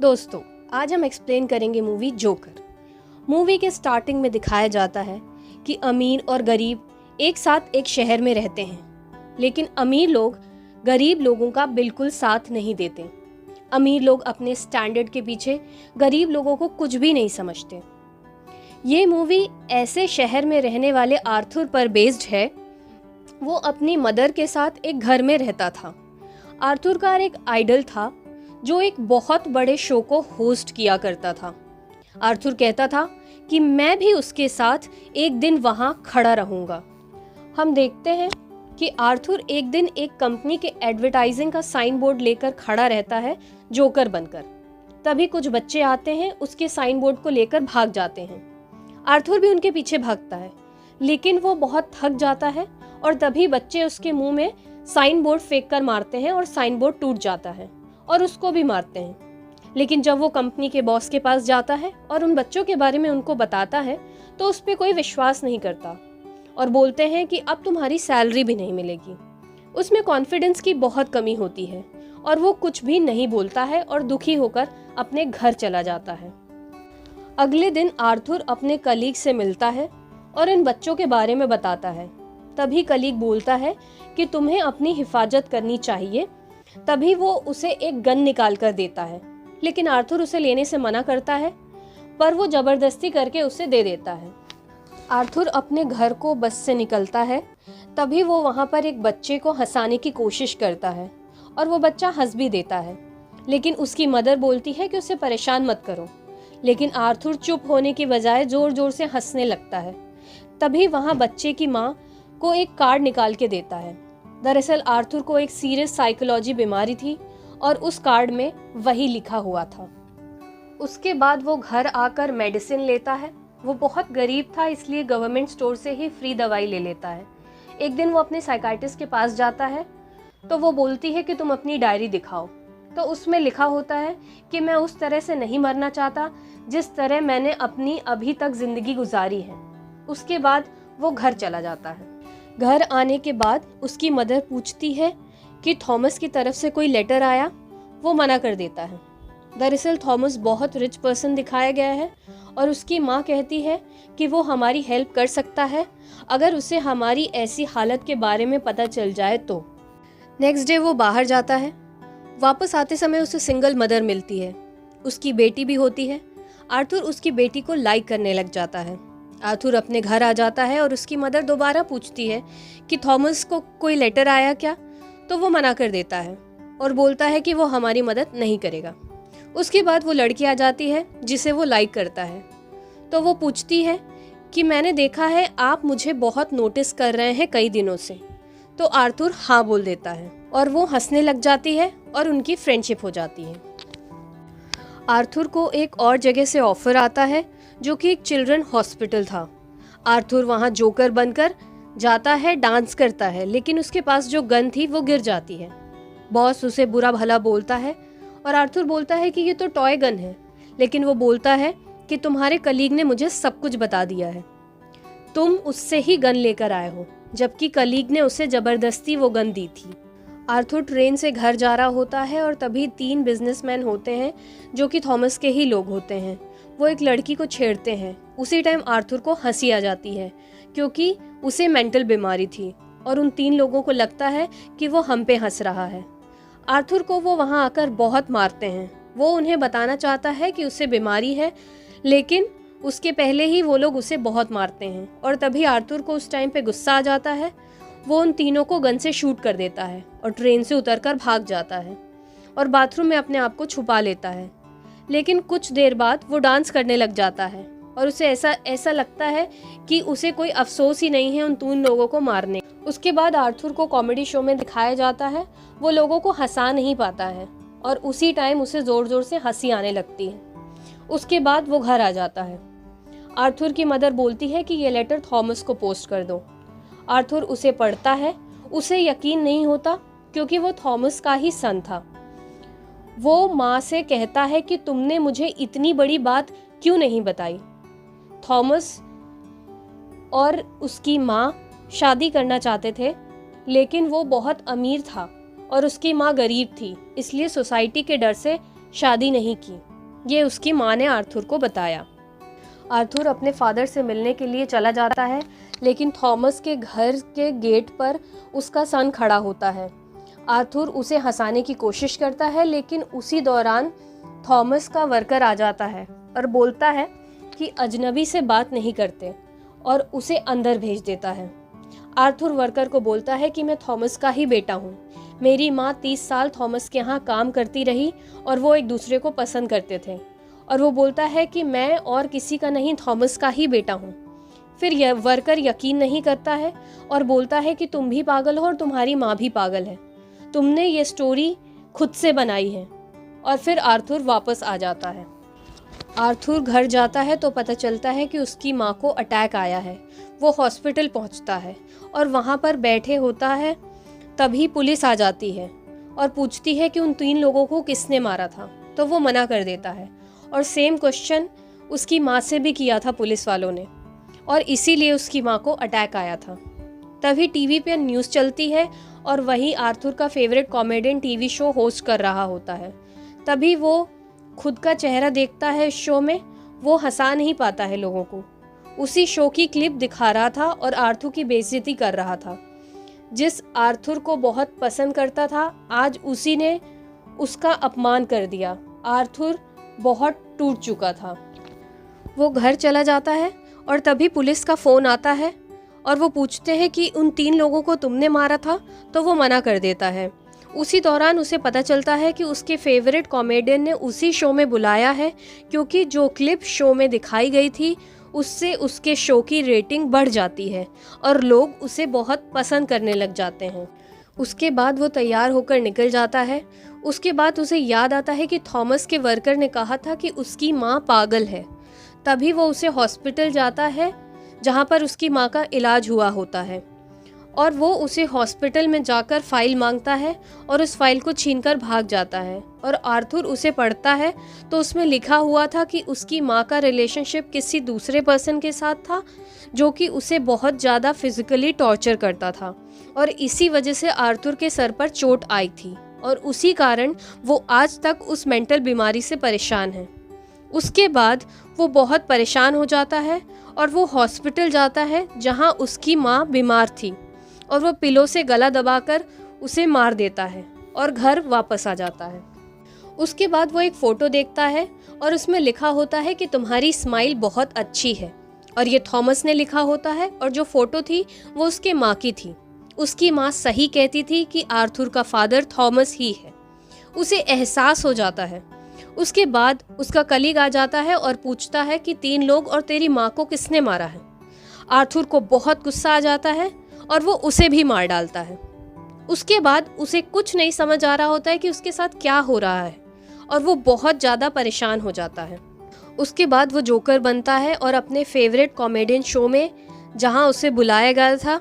दोस्तों, आज हम एक्सप्लेन करेंगे मूवी जोकर। मूवी के स्टार्टिंग में दिखाया जाता है कि अमीर और गरीब एक साथ एक शहर में रहते हैं, लेकिन अमीर लोग गरीब लोगों का बिल्कुल साथ नहीं देते। अमीर लोग अपने स्टैंडर्ड के पीछे गरीब लोगों को कुछ भी नहीं समझते। ये मूवी ऐसे शहर में रहने वाले आर्थर पर बेस्ड है। वो अपनी मदर के साथ एक घर में रहता था। आर्थर का एक आइडल था जो एक बहुत बड़े शो को होस्ट किया करता था। आर्थर कहता था कि मैं भी उसके साथ एक दिन वहाँ खड़ा रहूँगा। हम देखते हैं कि आर्थर एक दिन एक कंपनी के एडवर्टाइजिंग का साइन बोर्ड लेकर खड़ा रहता है जोकर बनकर। तभी कुछ बच्चे आते हैं, उसके साइन बोर्ड को लेकर भाग जाते हैं। आर्थर भी उनके पीछे भागता है, लेकिन वो बहुत थक जाता है और तभी बच्चे उसके मुंह में साइन बोर्ड फेंक कर मारते हैं और साइन बोर्ड टूट जाता है और उसको भी मारते हैं। लेकिन जब वो कंपनी के बॉस के पास जाता है और उन बच्चों के बारे में उनको बताता है तो उस पर कोई विश्वास नहीं करता और बोलते हैं कि अब तुम्हारी सैलरी भी नहीं मिलेगी। उसमें कॉन्फिडेंस की बहुत कमी होती है और वो कुछ भी नहीं बोलता है और दुखी होकर अपने घर चला जाता है। अगले दिन आर्थर अपने कलीग से मिलता है और इन बच्चों के बारे में बताता है। तभी कलीग बोलता है कि तुम्हें अपनी हिफाजत करनी चाहिए। तभी वो उसे एक गन निकाल कर देता है, लेकिन आर्थर उसे लेने से मना करता है, पर वो जबरदस्ती करके उसे दे देता है। आर्थर अपने घर को बस से निकलता है। तभी वो वहाँ पर एक बच्चे को हंसाने की कोशिश करता है और वो बच्चा हंस भी देता है, लेकिन उसकी मदर बोलती है कि उसे परेशान मत करो। लेकिन आर्थर चुप होने की बजाय जोर जोर से हंसने लगता है। तभी वहाँ बच्चे की माँ को एक कार्ड निकाल के देता है। दरअसल आर्थर को एक सीरियस साइकोलॉजी बीमारी थी और उस कार्ड में वही लिखा हुआ था। उसके बाद वो घर आकर मेडिसिन लेता है। वो बहुत गरीब था, इसलिए गवर्नमेंट स्टोर से ही फ्री दवाई ले लेता है। एक दिन वो अपने साइकाइट्रिस्ट के पास जाता है तो वो बोलती है कि तुम अपनी डायरी दिखाओ। तो उसमें लिखा होता है कि मैं उस तरह से नहीं मरना चाहता जिस तरह मैंने अपनी अभी तक जिंदगी गुजारी है। उसके बाद वो घर चला जाता है। घर आने के बाद उसकी मदर पूछती है कि थॉमस की तरफ से कोई लेटर आया। वो मना कर देता है। दरअसल थॉमस बहुत रिच पर्सन दिखाया गया है और उसकी माँ कहती है कि वो हमारी हेल्प कर सकता है अगर उसे हमारी ऐसी हालत के बारे में पता चल जाए तो। नेक्स्ट डे वो बाहर जाता है। वापस आते समय उसे सिंगल मदर मिलती है। उसकी बेटी भी होती है। आर्थर उसकी बेटी को लाइक करने लग जाता है। आर्थर अपने घर आ जाता है और उसकी मदर दोबारा पूछती है कि थॉमस को कोई लेटर आया क्या, तो वो मना कर देता है और बोलता है कि वो हमारी मदद नहीं करेगा। उसके बाद वो लड़की आ जाती है जिसे वो लाइक करता है। तो वो पूछती है कि मैंने देखा है आप मुझे बहुत नोटिस कर रहे हैं कई दिनों से। तो आर्थर हाँ बोल देता है और वो हंसने लग जाती है और उनकी फ्रेंडशिप हो जाती है। आर्थर को एक और जगह से ऑफर आता है जो कि एक चिल्ड्रन हॉस्पिटल था। आर्थर वहाँ जोकर बनकर जाता है, डांस करता है, लेकिन उसके पास जो गन थी वो गिर जाती है। बॉस उसे बुरा भला बोलता है और आर्थर बोलता है कि ये तो टॉय गन है, लेकिन वो बोलता है कि तुम्हारे कलीग ने मुझे सब कुछ बता दिया है, तुम उससे ही गन लेकर आए हो, जबकि कलीग ने उसे जबरदस्ती वो गन दी थी। आर्थर ट्रेन से घर जा रहा होता है और तभी 3 बिजनेसमैन होते हैं जो कि थॉमस के ही लोग होते हैं। वो एक लड़की को छेड़ते हैं। उसी टाइम आर्थर को हंसी आ जाती है क्योंकि उसे मेंटल बीमारी थी और उन 3 लोगों को लगता है कि वो हम पे हंस रहा है। आर्थर को वो वहाँ आकर बहुत मारते हैं। वो उन्हें बताना चाहता है कि उसे बीमारी है, लेकिन उसके पहले ही वो लोग उसे बहुत मारते हैं और तभी आर्थर को उस टाइम पे गुस्सा आ जाता है। वो उन तीनों को गन से शूट कर देता है और ट्रेन से उतरकर भाग जाता है और बाथरूम में अपने आप को छुपा लेता है। लेकिन कुछ देर बाद वो डांस करने लग जाता है और उसे ऐसा लगता है कि उसे कोई अफसोस ही नहीं है उन 3 लोगों को मारने। उसके बाद आर्थर को कॉमेडी शो में दिखाया जाता है। वो लोगों को हंसा नहीं पाता है और उसी टाइम उसे ज़ोर ज़ोर से हंसी आने लगती है। उसके बाद वो घर आ जाता है। आर्थर की मदर बोलती है कि ये लेटर थॉमस को पोस्ट कर दो। आर्थर उसे पढ़ता है। उसे यकीन नहीं होता क्योंकि वो थॉमस का ही सन था। वो माँ से कहता है कि तुमने मुझे इतनी बड़ी बात क्यों नहीं बताई। थॉमस और उसकी माँ शादी करना चाहते थे, लेकिन वो बहुत अमीर था और उसकी माँ गरीब थी, इसलिए सोसाइटी के डर से शादी नहीं की। ये उसकी माँ ने आर्थर को बताया। आर्थर अपने फादर से मिलने के लिए चला जाता है, लेकिन थॉमस के घर के गेट पर उसका सन खड़ा होता है। आर्थर उसे हंसाने की कोशिश करता है, लेकिन उसी दौरान थॉमस का वर्कर आ जाता है और बोलता है कि अजनबी से बात नहीं करते और उसे अंदर भेज देता है। आर्थर वर्कर को बोलता है कि मैं थॉमस का ही बेटा हूँ। मेरी माँ 30 साल थॉमस के यहाँ काम करती रही और वो एक दूसरे को पसंद करते थे। और वो बोलता है कि मैं और किसी का नहीं, थॉमस का ही बेटा हूँ। फिर यह वर्कर यकीन नहीं करता है और बोलता है कि तुम भी पागल हो और तुम्हारी माँ भी पागल है, तुमने ये स्टोरी खुद से बनाई है। और फिर आर्थर वापस आ जाता है। आर्थर घर जाता है तो पता चलता है कि उसकी माँ को अटैक आया है। वो हॉस्पिटल पहुँचता है और वहाँ पर बैठे होता है। तभी पुलिस आ जाती है और पूछती है कि उन 3 लोगों को किसने मारा था, तो वो मना कर देता है। और सेम क्वेश्चन उसकी माँ से भी किया था पुलिस वालों ने, और इसीलिए उसकी माँ को अटैक आया था। तभी टीवी पे न्यूज़ चलती है और वही आर्थर का favourite comedian TV show host कर रहा होता है। तभी वो खुद का चेहरा देखता है इस शो में। वो हंसा नहीं पाता है लोगों को। उसी शो की क्लिप दिखा रहा था और आर्थर की बेइज्जती कर रहा था। जिस आर्थर को बहुत पसंद करता था, आज उसी ने उसका अपमान कर दिया। आर्थर बहुत टूट चुका था। वो घर चला जाता है और तभी पुलिस का फ़ोन आता है और वो पूछते हैं कि उन 3 लोगों को तुमने मारा था, तो वो मना कर देता है। उसी दौरान उसे पता चलता है कि उसके फेवरेट कॉमेडियन ने उसी शो में बुलाया है, क्योंकि जो क्लिप शो में दिखाई गई थी उससे उसके शो की रेटिंग बढ़ जाती है और लोग उसे बहुत पसंद करने लग जाते हैं। उसके बाद वो तैयार होकर निकल जाता है। उसके बाद उसे याद आता है कि थॉमस के वर्कर ने कहा था कि उसकी माँ पागल है। तभी वो उसे हॉस्पिटल जाता है जहाँ पर उसकी माँ का इलाज हुआ होता है, और वो उसे हॉस्पिटल में जाकर फाइल मांगता है और उस फाइल को छीनकर भाग जाता है। और आर्थर उसे पढ़ता है तो उसमें लिखा हुआ था कि उसकी माँ का रिलेशनशिप किसी दूसरे पर्सन के साथ था, जो कि उसे बहुत ज़्यादा फिजिकली टॉर्चर करता था, और इसी वजह से आर्थर के सर पर चोट आई थी और उसी कारण वो आज तक उस मेंटल बीमारी से परेशान है। उसके बाद वो बहुत परेशान हो जाता है और वो हॉस्पिटल जाता है जहाँ उसकी माँ बीमार थी, और वो पिलो से गला दबाकर उसे मार देता है और घर वापस आ जाता है। उसके बाद वो एक फ़ोटो देखता है और उसमें लिखा होता है कि तुम्हारी स्माइल बहुत अच्छी है, और ये थॉमस ने लिखा होता है, और जो फ़ोटो थी वो उसके माँ की थी। उसकी माँ सही कहती थी कि आर्थर का फादर थॉमस ही है। उसे एहसास हो जाता है। उसके बाद उसका कलीग आ जाता है और पूछता है कि 3 लोग और तेरी माँ को किसने मारा है। आर्थर को बहुत गुस्सा आ जाता है और वो उसे भी मार डालता है। उसके बाद उसे कुछ नहीं समझ आ रहा होता है कि उसके साथ क्या हो रहा है, और वो बहुत ज़्यादा परेशान हो जाता है। उसके बाद वो जोकर बनता है और अपने फेवरेट कॉमेडियन शो में जहाँ उसे बुलाया गया था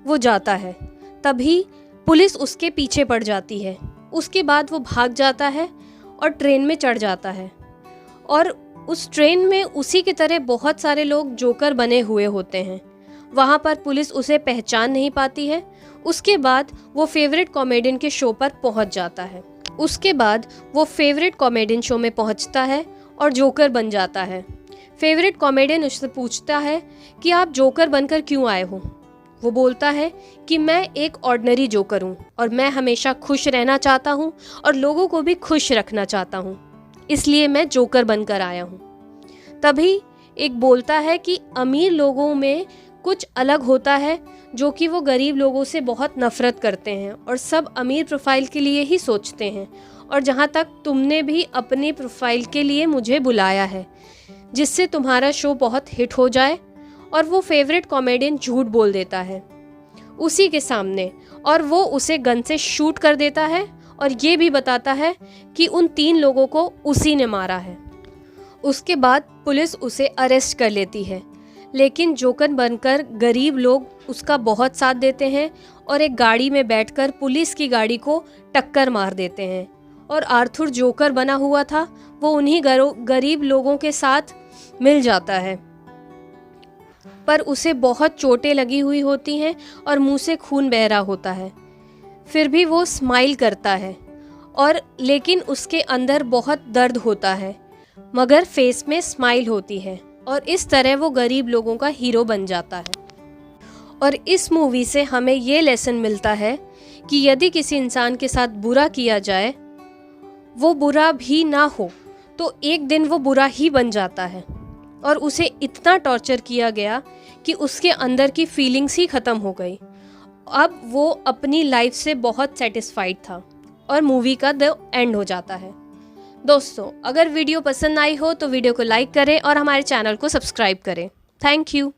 वो जाता है। तभी पुलिस उसके पीछे पड़ जाती है। उसके बाद वो भाग जाता है और ट्रेन में चढ़ जाता है, और उस ट्रेन में उसी की तरह बहुत सारे लोग जोकर बने हुए होते हैं। वहाँ पर पुलिस उसे पहचान नहीं पाती है। उसके बाद वो फेवरेट कॉमेडियन के शो पर पहुँच जाता है। उसके बाद वो फेवरेट कॉमेडियन शो में पहुँचता है और जोकर बन जाता है। फेवरेट कॉमेडियन उससे पूछता है कि आप जोकर बनकर क्यों आए हो। वो बोलता है कि मैं एक ऑर्डिनरी जोकर हूँ और मैं हमेशा खुश रहना चाहता हूँ और लोगों को भी खुश रखना चाहता हूँ, इसलिए मैं जोकर बनकर आया हूँ। तभी एक बोलता है कि अमीर लोगों में कुछ अलग होता है, जो कि वो गरीब लोगों से बहुत नफरत करते हैं और सब अमीर प्रोफाइल के लिए ही सोचते हैं। और जहाँ तक तुमने भी अपनी प्रोफाइल के लिए मुझे बुलाया है जिससे तुम्हारा शो बहुत हिट हो जाए। और वो फेवरेट कॉमेडियन झूठ बोल देता है उसी के सामने, और वो उसे गन से शूट कर देता है और ये भी बताता है कि उन 3 लोगों को उसी ने मारा है। उसके बाद पुलिस उसे अरेस्ट कर लेती है, लेकिन जोकर बनकर गरीब लोग उसका बहुत साथ देते हैं और एक गाड़ी में बैठकर पुलिस की गाड़ी को टक्कर मार देते हैं। और आर्थर जोकर बना हुआ था, वो उन्हीं गरीब लोगों के साथ मिल जाता है, पर उसे बहुत चोटें लगी हुई होती हैं और मुंह से खून बह रहा होता है। फिर भी वो स्माइल करता है, और लेकिन उसके अंदर बहुत दर्द होता है। मगर फेस में स्माइल होती है और इस तरह वो गरीब लोगों का हीरो बन जाता है। और इस मूवी से हमें ये लेसन मिलता है कि यदि किसी इंसान के साथ बुरा किया जाए, वो बुरा भी ना हो तो एक दिन वो बुरा ही बन जाता है और उसे इतना टॉर्चर किया गया कि उसके अंदर की फीलिंग्स ही ख़त्म हो गई। अब वो अपनी लाइफ से बहुत सेटिस्फाइड था और मूवी का द एंड हो जाता है। दोस्तों, अगर वीडियो पसंद आई हो तो वीडियो को लाइक करें और हमारे चैनल को सब्सक्राइब करें। Thank you.